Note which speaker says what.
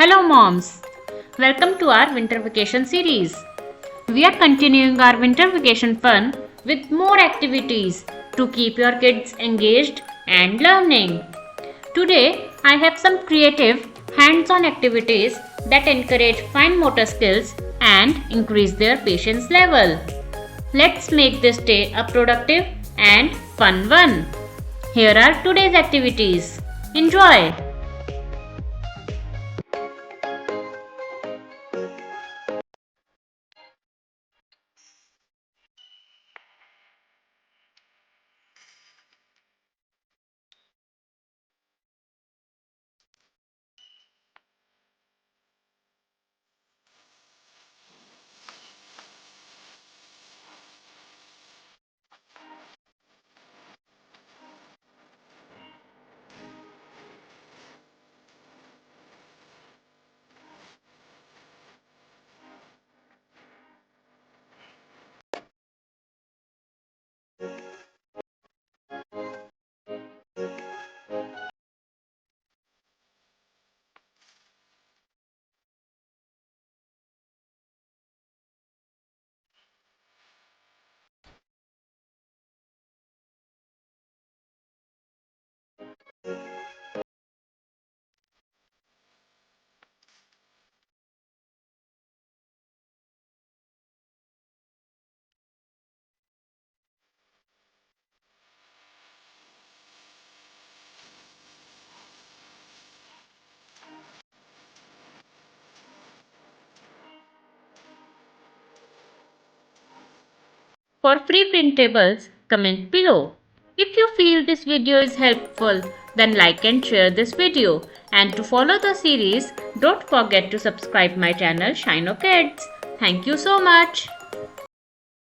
Speaker 1: Hello moms, welcome to our winter vacation series. We are continuing our winter vacation fun with more activities to keep your kids engaged and learning. Today I have some creative hands-on activities that encourage fine motor skills and increase their patience level. Let's make this day a productive and fun one. Here are today's activities. Enjoy! For free printables, comment below. If you feel this video is helpful, then like and share this video. And to follow the series, don't forget to subscribe my channel Shino Kids. Thank you so much.